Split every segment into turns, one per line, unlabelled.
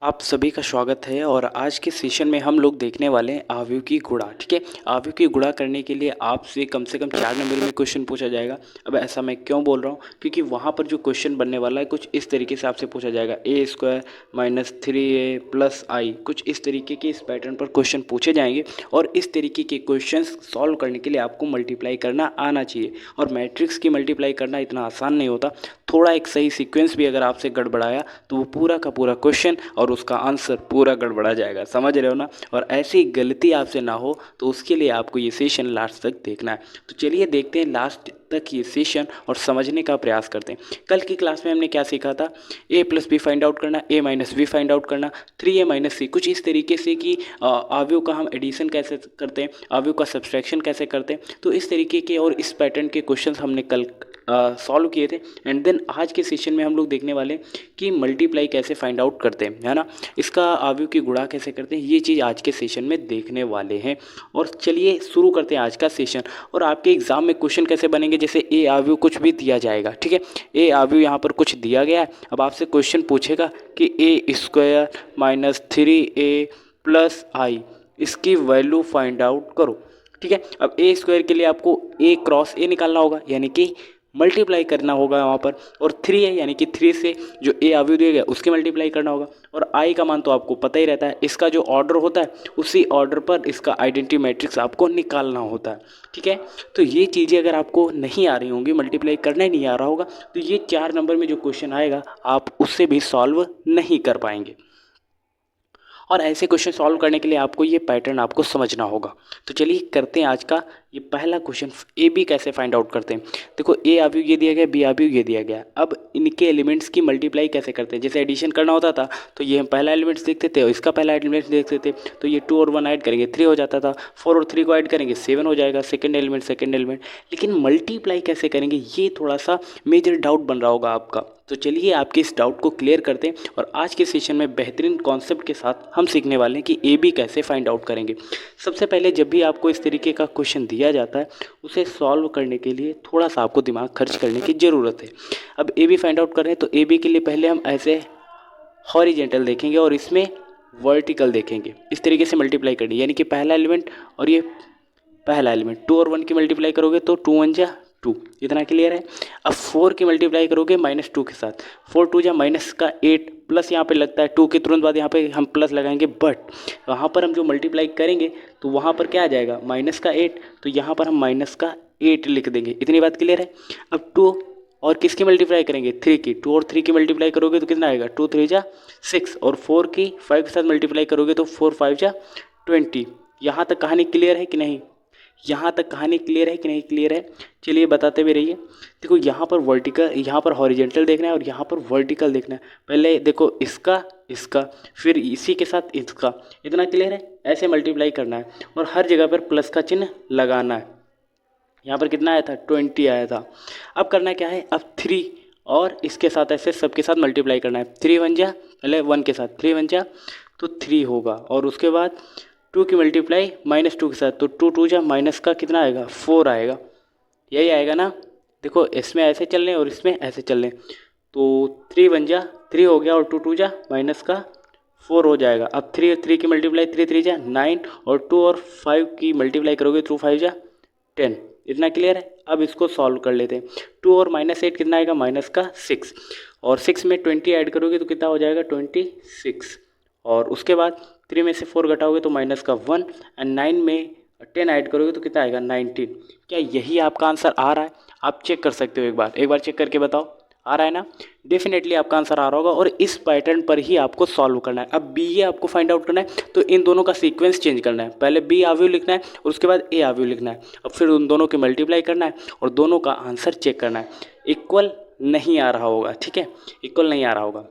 आप सभी का स्वागत है और आज के सेशन में हम लोग देखने वाले हैं आव्यूह की गुणा। ठीक है, आव्यूह की गुणा करने के लिए आपसे कम से कम 4 नंबर में क्वेश्चन पूछा जाएगा। अब ऐसा मैं क्यों बोल रहा हूँ, क्योंकि वहाँ पर जो क्वेश्चन बनने वाला है कुछ इस तरीके से आपसे पूछा जाएगा, ए स्क्वायर माइनस 3a प्लस आई, कुछ इस तरीके के इस पैटर्न पर क्वेश्चन पूछे जाएंगे। और इस तरीके के क्वेश्चन सॉल्व करने के लिए आपको मल्टीप्लाई करना आना चाहिए। और मैट्रिक्स की मल्टीप्लाई करना इतना आसान नहीं होता, थोड़ा एक सही सीक्वेंस भी अगर आपसे गड़बड़ाया तो वो पूरा का पूरा क्वेश्चन और उसका आंसर पूरा गड़बड़ा जाएगा। समझ रहे हो ना। और ऐसी गलती आपसे ना हो तो उसके लिए आपको ये सेशन लास्ट तक देखना है। तो चलिए देखते हैं लास्ट तक ये सेशन और समझने का प्रयास करते हैं। कल की क्लास में हमने क्या सीखा था, a plus B find out करना, a minus B find out करना, 3a माइनस सी, कुछ इस तरीके से कि आव्यूह का हम एडिशन कैसे करते हैं, आव्यूह का सब्सट्रैक्शन कैसे करते हैं। तो इस तरीके के और इस पैटर्न के क्वेश्चन हमने कल सॉल्व किए थे। एंड देन आज के सेशन में हम लोग देखने वाले हैं कि मल्टीप्लाई कैसे फाइंड आउट करते हैं, है ना, इसका आव्यूह की गुणा कैसे करते हैं, ये चीज़ आज के सेशन में देखने वाले हैं। और चलिए शुरू करते हैं आज का सेशन। और आपके एग्जाम में क्वेश्चन कैसे बनेंगे, जैसे ए आव्यूह कुछ भी दिया जाएगा, ठीक है, ए आव्यूह यहाँ पर कुछ दिया गया है। अब आपसे क्वेश्चन पूछेगा कि ए स्क्वायर माइनस 3a प्लस आई, इसकी वैल्यू फाइंड आउट करो। ठीक है, अब ए स्क्वायर के लिए आपको ए क्रॉस ए निकालना होगा, यानी कि मल्टीप्लाई करना होगा वहाँ पर। और 3 है यानी कि 3 से जो ए आव्यूह दिया गया उसके मल्टीप्लाई करना होगा। और आई का मान तो आपको पता ही रहता है, इसका जो ऑर्डर होता है उसी ऑर्डर पर इसका आइडेंटिटी मैट्रिक्स आपको निकालना होता है। ठीक है, तो ये चीज़ें अगर आपको नहीं आ रही होंगी, मल्टीप्लाई करना ही नहीं आ रहा होगा, तो ये 4 नंबर में जो क्वेश्चन आएगा आप उससे भी सॉल्व नहीं कर पाएंगे। और ऐसे क्वेश्चन सॉल्व करने के लिए आपको ये पैटर्न आपको समझना होगा। तो चलिए करते हैं आज का ये पहला क्वेश्चन, ए बी कैसे फाइंड आउट करते हैं। देखो ए आव्यूह ये दिया गया, बी आव्यूह ये दिया गया। अब इनके एलिमेंट्स की मल्टीप्लाई कैसे करते हैं, जैसे एडिशन करना होता था तो ये हम पहला एलिमेंट्स देखते थे और इसका पहला एलिमेंट्स देखते थे, तो ये 2 और 1 ऐड करेंगे 3 हो जाता था, 4 और 3 को ऐड करेंगे 7 हो जाएगा, सेकेंड एलिमेंट। लेकिन मल्टीप्लाई कैसे करेंगे ये थोड़ा सा मेजर डाउट बन रहा होगा आपका। तो चलिए आपके इस डाउट को क्लियर करते हैं और आज के सेशन में बेहतरीन कॉन्सेप्ट के साथ हम सीखने वाले हैं कि ए बी कैसे फाइंड आउट करेंगे। सबसे पहले जब भी आपको इस तरीके का क्वेश्चन दिया जाता है उसे सॉल्व करने के लिए थोड़ा सा आपको दिमाग खर्च करने की ज़रूरत है। अब ए बी फाइंड आउट कर रहे हैं तो ए बी के लिए पहले हम ऐसे हॉरिजेंटल देखेंगे और इसमें वर्टिकल देखेंगे। इस तरीके से मल्टीप्लाई करनी, यानी कि पहला एलिमेंट और ये पहला एलिमेंट 2 और 1 की मल्टीप्लाई करोगे तो 2 1 जा 2, इतना क्लियर है। अब 4 की मल्टीप्लाई करोगे -2 के साथ, 4 2 जा माइनस का 8 प्लस यहाँ पे लगता है 2 के तुरंत बाद यहाँ पे हम प्लस लगाएंगे, बट वहाँ पर हम जो मल्टीप्लाई करेंगे तो वहाँ पर क्या आ जाएगा -8, तो यहाँ पर हम -8 लिख देंगे। इतनी बात क्लियर है। अब 2 और किसकी मल्टीप्लाई करेंगे, 3 की, 2 और 3 की मल्टीप्लाई करोगे तो कितना आएगा 2 3 जा 6, और 4 की 5 के साथ मल्टीप्लाई करोगे तो 4 5 जा 20। यहाँ तक कहानी क्लियर है कि नहीं, यहाँ तक कहानी क्लियर है कि नहीं क्लियर है, चलिए बताते भी रहिए। देखो यहाँ पर वर्टिकल, यहाँ पर हॉरिजेंटल देखना है और यहाँ पर वर्टिकल देखना है। पहले देखो इसका इसका, फिर इसी के साथ इसका, इतना क्लियर है। ऐसे मल्टीप्लाई करना है और हर जगह पर प्लस का चिन्ह लगाना है। यहाँ पर कितना आया था 20 आया था। अब करना क्या है, अब 3 और इसके साथ ऐसे सबके साथ मल्टीप्लाई करना है। 3 1 जा, पहले 1 के साथ 3 1 जा तो 3 होगा, और उसके बाद 2 की मल्टीप्लाई -2 के साथ, तो 2 2 जा माइनस का कितना आएगा 4 आएगा, यही आएगा ना। देखो इसमें ऐसे चल रहे और इसमें ऐसे चल रहे, तो 3 1 जा 3 हो गया और 2 2 जा माइनस का 4 हो जाएगा। अब 3 3 की मल्टीप्लाई 3 3 जा 9, और 2 और 5 की मल्टीप्लाई करोगे तो 5 जा 10, इतना क्लियर है। अब इसको सॉल्व कर लेते हैं। 2 और -8 कितना आएगा -6, और 6 में 20 ऐड करोगे तो कितना हो जाएगा 26, और उसके बाद 3 में से 4 घटाओगे तो -1, एंड 9 में 10 ऐड करोगे तो कितना आएगा 19। क्या यही आपका आंसर आ रहा है, आप चेक कर सकते हो, एक बार चेक करके बताओ आ रहा है ना। डेफिनेटली आपका आंसर आ रहा होगा, और इस पैटर्न पर ही आपको सॉल्व करना है। अब बी ए आपको फाइंड आउट करना है तो इन दोनों का सीक्वेंस चेंज करना है। पहले बी आव्यूह लिखना है और उसके बाद ए आव्यूह लिखना है। अब फिर उन दोनों की मल्टीप्लाई करना है और दोनों का आंसर चेक करना है। इक्वल नहीं आ रहा होगा, ठीक है, इक्वल नहीं आ रहा होगा।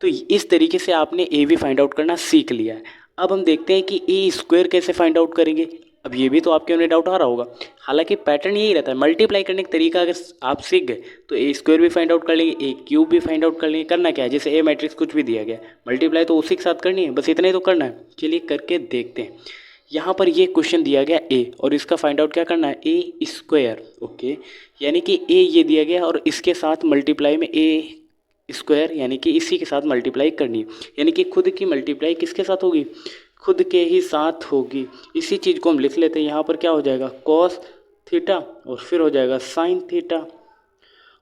तो इस तरीके से आपने ए भी फाइंड आउट करना सीख लिया है। अब हम देखते हैं कि ए स्क्वायर कैसे फाइंड आउट करेंगे। अब ये भी तो आपके उन्हें डाउट आ रहा होगा, हालांकि पैटर्न यही रहता है। मल्टीप्लाई करने का तरीका अगर आप सीख गए तो ए स्क्वायर भी फाइंड आउट कर लेंगे, ए क्यूब भी फाइंड आउट कर लेंगे। करना क्या है, जैसे ए मैट्रिक्स कुछ भी दिया गया, मल्टीप्लाई तो उसी के साथ करनी है, बस इतना ही तो करना है। चलिए करके देखते हैं। यहाँ पर ये क्वेश्चन दिया गया ए, और इसका फाइंड आउट क्या करना है, ए स्क्वायर, ओके, यानी कि ए ये दिया गया और इसके साथ मल्टीप्लाई में ए स्क्वायर यानी कि इसी के साथ मल्टीप्लाई करनी है, यानी कि खुद की मल्टीप्लाई किसके साथ होगी, खुद के ही साथ होगी। इसी चीज़ को हम लिख लेते हैं, यहाँ पर क्या हो जाएगा कॉस थीटा और फिर हो जाएगा साइन थीटा,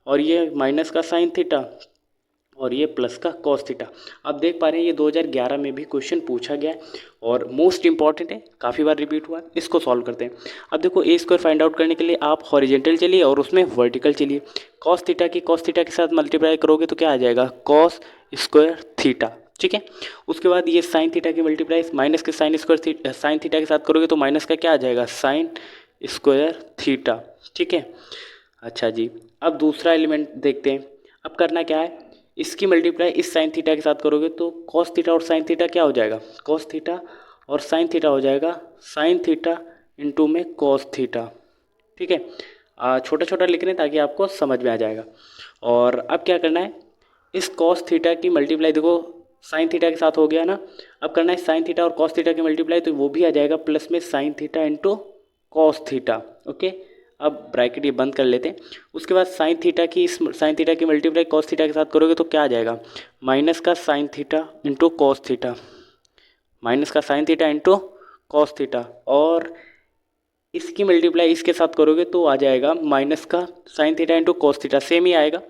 और ये माइनस का साइन थीटा और ये प्लस का कॉस थीटा। आप देख पा रहे हैं ये 2011 में भी क्वेश्चन पूछा गया है और मोस्ट इंपॉर्टेंट है, काफ़ी बार रिपीट हुआ है। इसको सॉल्व करते हैं। अब देखो ए स्क्वायर फाइंड आउट करने के लिए आप हॉरिजेंटल चलिए और उसमें वर्टिकल चलिए। कॉस थीटा की कॉस थीटा के साथ मल्टीप्लाई करोगे तो क्या आ जाएगा कॉस स्क्वायर थीटा, ठीक है। उसके बाद ये साइन थीटा की मल्टीप्लाई माइनस के साइन स्क्वायर साइन थीटा के साथ करोगे तो माइनस का क्या आ जाएगा साइन स्क्वायर थीटा, ठीक है। अच्छा जी, अब दूसरा एलिमेंट देखते हैं। अब करना क्या है, इसकी मल्टीप्लाई इस साइन थीटा के साथ करोगे तो कॉस थीटा और साइन थीटा क्या हो जाएगा कॉस थीटा और साइन थीटा हो जाएगा साइन थीटा इंटू में कॉस थीटा, ठीक है। छोटा छोटा लिख रहे हैं ताकि आपको समझ में आ जाएगा। और अब क्या करना है, इस कॉस थीटा की मल्टीप्लाई देखो साइन थीटा के साथ हो गया ना, अब करना है साइन थीटा और कॉस थीटा की मल्टीप्लाई, तो वो भी आ जाएगा प्लस में sign theta into cos theta, okay. अब ब्रैकेट ये बंद कर लेते हैं। उसके बाद साइन थीटा की इस साइन थीटा की मल्टीप्लाई कॉस थीटा के साथ करोगे तो क्या आ जाएगा माइनस का sine theta into cos theta, minus का sine theta into cos theta, और इसकी मल्टीप्लाई इसके साथ करोगे तो आ जाएगा माइनस का sine theta into cos theta, same ही आएगा।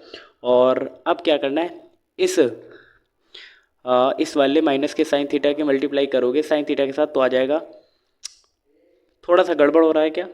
और अब क्या करना है, इस वाले माइनस के साइन थीटा की मल्टीप्लाई करोगे साइन थीटा के साथ तो आ जाएगा, थोड़ा सा गड़बड़ हो रहा है क्या।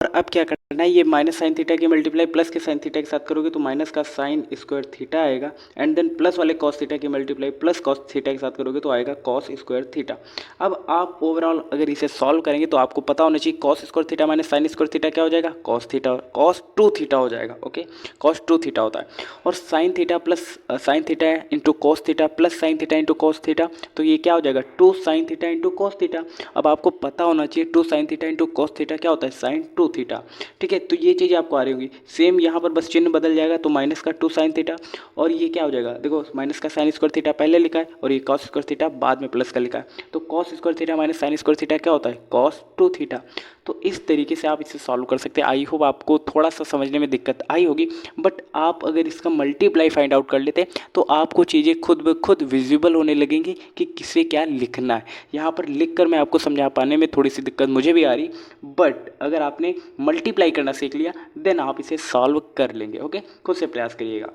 और अब क्या करना है, ये माइनस साइन थीटा की मल्टीप्लाई प्लस के साइन थीटा के साथ करोगे तो माइनस का साइन स्क्वायर थीटा आएगा, एंड देन प्लस वाले कॉस थीटा की मल्टीप्लाई प्लस कॉस थीटा के साथ करोगे तो आएगा कॉस स्क्वायर थीटा। अब आप ओवरऑल अगर इसे सॉल्व करेंगे तो आपको पता होना चाहिए cos square theta minus sine square theta क्या हो जाएगा cos theta, cos two theta हो जाएगा, ओके। कॉस टू थीटा होता है, और sine theta plus sine theta into cos theta plus sine theta into cos theta, तो ये क्या हो जाएगा two sine theta into cos theta. अब आपको पता होना चाहिए two sine theta into cos theta क्या होता है साइन टू थीटा, ठीक है। तो ये चीज़ आपको आ रही होगी, सेम यहाँ पर बस चिन्ह बदल जाएगा तो माइनस का टू साइन थीटा, और ये क्या हो जाएगा देखो माइनस का साइन स्क्वायर थीटा पहले लिखा है और ये कॉस स्क्वायर थीटा बाद में प्लस का लिखा है, तो cos square theta minus sine square theta क्या होता है कॉस टू थीटा। तो इस तरीके से आप इसे सॉल्व कर सकते हैं। आई होप आपको थोड़ा सा समझने में दिक्कत आई होगी, बट आप अगर इसका मल्टीप्लाई फाइंड आउट कर लेते तो आपको चीज़ें खुद ब खुद विजिबल होने लगेंगी कि किसे क्या लिखना है। यहाँ पर लिख कर मैं आपको समझा पाने में थोड़ी सी दिक्कत मुझे भी आ रही, बट अगर आपने मल्टीप्लाई करना सीख लिया देन आप इसे सॉल्व कर लेंगे, ओके। खुद से प्रयास करिएगा।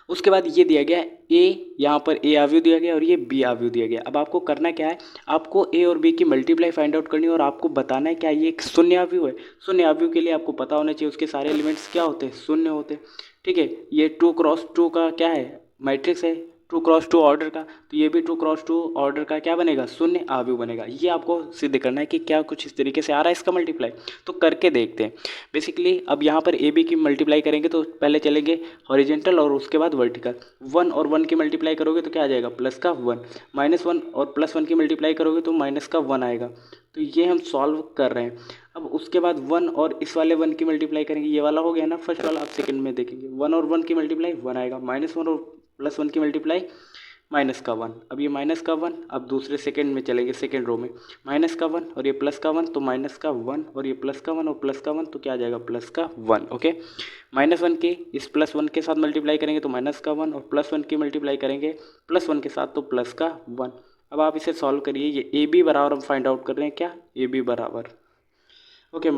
उसके बाद ये दिया गया है ए, यहाँ पर ए अवयव दिया गया और ये बी अवयव दिया गया। अब आपको करना क्या है, आपको ए और बी की मल्टीप्लाई फाइंड आउट करनी है और आपको बताना है क्या ये एक शून्य अवयव है। शून्य अवयव के लिए आपको पता होना चाहिए उसके सारे एलिमेंट्स क्या होते हैं शून्य होते हैं, ठीक है। ये 2x2 का क्या है मैट्रिक्स है, 2x2 ऑर्डर का, तो ये भी 2x2 ऑर्डर का क्या बनेगा शून्य अवयव बनेगा। ये आपको सिद्ध करना है कि क्या कुछ इस तरीके से आ रहा है इसका मल्टीप्लाई, तो करके देखते हैं। बेसिकली अब यहाँ पर ए बी की मल्टीप्लाई करेंगे तो पहले चलेंगे हॉरिजेंटल और उसके बाद वर्टिकल। 1 और 1 की मल्टीप्लाई करोगे तो क्या आ जाएगा प्लस का 1, -1 और +1 की मल्टीप्लाई करोगे तो माइनस का 1 आएगा। तो ये हम सॉल्व कर रहे हैं। अब उसके बाद 1 और इस वाले 1 की मल्टीप्लाई करेंगे, ये वाला हो गया ना फर्स्ट वाला, आप सेकंड में देखेंगे 1 और 1 की मल्टीप्लाई 1 आएगा, -1 और +1 की मल्टीप्लाई माइनस का 1, अब ये माइनस का 1, अब दूसरे सेकंड में चलेंगे सेकंड रो में, माइनस का 1 और ये प्लस का 1 तो माइनस का 1 और ये प्लस का 1 और प्लस का 1 तो क्या आ जाएगा प्लस का 1, ओके। -1 के इस +1 के साथ मल्टीप्लाई करेंगे तो माइनस का 1 और +1 की मल्टीप्लाई करेंगे +1 के साथ तो प्लस का 1। अब आप इसे सॉल्व करिए, ये ए बी बराबर हम फाइंड आउट कर रहे हैं क्या ए बी बराबर, ओके।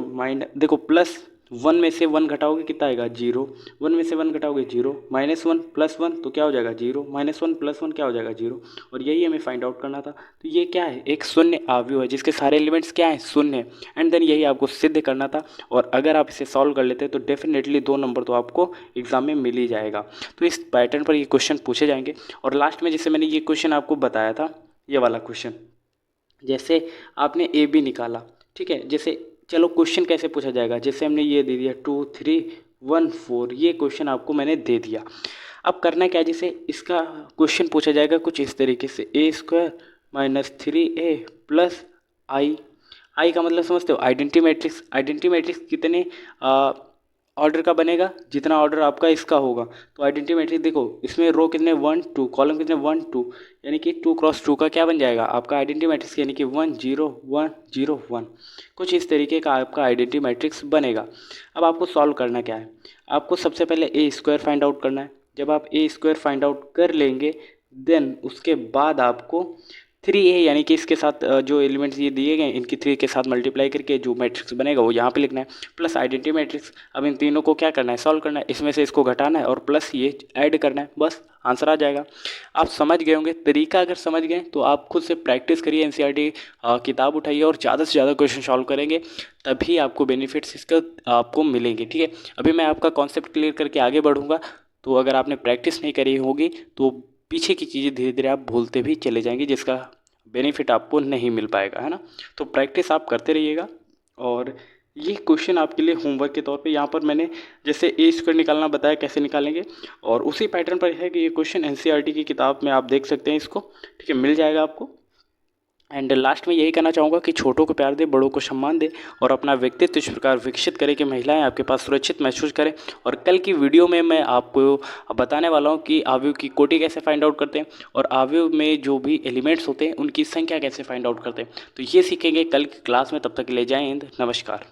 देखो +1 में से 1 घटाओगे कितना आएगा 0, 1 में से 1 घटाओगे 0, -1 +1 तो क्या हो जाएगा 0, -1 +1 क्या हो जाएगा 0, और यही हमें फाइंड आउट करना था। तो ये क्या है एक शून्य अवयव है जिसके सारे एलिमेंट्स क्या हैं शून्य है, एंड देन यही आपको सिद्ध करना था। और अगर आप इसे सॉल्व कर लेते हैं तो डेफिनेटली 2 नंबर तो आपको एग्जाम में मिल ही जाएगा। तो इस पैटर्न पर ये क्वेश्चन पूछे जाएंगे। और लास्ट में जैसे मैंने ये क्वेश्चन आपको बताया था, ये वाला क्वेश्चन, जैसे आपने ए बी निकाला, ठीक है। जैसे चलो क्वेश्चन कैसे पूछा जाएगा, जैसे हमने ये दे दिया 2 3 1 4, ये क्वेश्चन आपको मैंने दे दिया। अब करना क्या है, जैसे इसका क्वेश्चन पूछा जाएगा कुछ इस तरीके से a² - 3a + आई का मतलब समझते हो आइडेंटिटी मैट्रिक्स। आइडेंटिटी मैट्रिक्स कितने ऑर्डर का बनेगा जितना ऑर्डर आपका इसका होगा। तो आइडेंटिटी मैट्रिक्स देखो इसमें रो कितने 1 2, कॉलम कितने 1 2, यानी कि 2x2 का क्या बन जाएगा आपका आइडेंटिटी मैट्रिक्स, यानी कि 1 0 1 0 1, कुछ इस तरीके का आपका आइडेंटिटी मैट्रिक्स बनेगा। अब आपको सॉल्व करना क्या है, आपको सबसे पहले ए स्क्वायर फाइंड आउट करना है, जब आप ए स्क्वायर फाइंड आउट कर लेंगे देन उसके बाद आपको 3a यानी कि इसके साथ जो एलिमेंट्स ये दिए गए इनकी 3 के साथ मल्टीप्लाई करके जो मैट्रिक्स बनेगा वो यहाँ पे लिखना है प्लस आइडेंटिटी मैट्रिक्स। अब इन तीनों को क्या करना है, सॉल्व करना है, इसमें से इसको घटाना है और प्लस ये ऐड करना है, बस आंसर आ जाएगा। आप समझ गए होंगे तरीका, अगर समझ गए तो आप खुद से प्रैक्टिस करिए, एनसीईआरटी किताब उठाइए और ज़्यादा से ज़्यादा क्वेश्चन सॉल्व करेंगे, तभी आपको बेनिफिट्स इसका आपको मिलेंगे। ठीक है, अभी मैं आपका कॉन्सेप्ट क्लियर करके आगे बढ़ूँगा, तो अगर आपने प्रैक्टिस नहीं करी होगी तो पीछे की चीज़ें धीरे धीरे आप भूलते भी चले जाएंगे, जिसका बेनिफिट आपको नहीं मिल पाएगा, है ना। तो प्रैक्टिस आप करते रहिएगा। और ये क्वेश्चन आपके लिए होमवर्क के तौर पे यहाँ पर मैंने जैसे ए स्क्वायर निकालना बताया कैसे निकालेंगे, और उसी पैटर्न पर है कि ये क्वेश्चन एनसीईआरटी की किताब में आप देख सकते हैं इसको। ठीक है, मिल जाएगा आपको। एंड लास्ट में यही कहना चाहूँगा कि छोटों को प्यार दे, बड़ों को सम्मान दे और अपना व्यक्तित्व इस प्रकार विकसित करें कि महिलाएं आपके पास सुरक्षित महसूस करें। और कल की वीडियो में मैं आपको बताने वाला हूँ कि अवयव की कोटि कैसे फाइंड आउट करते हैं और अवयव में जो भी एलिमेंट्स होते हैं उनकी संख्या कैसे फाइंड आउट करते हैं। तो ये सीखेंगे कल की क्लास में। तब तक के लिए जय हिंद, नमस्कार।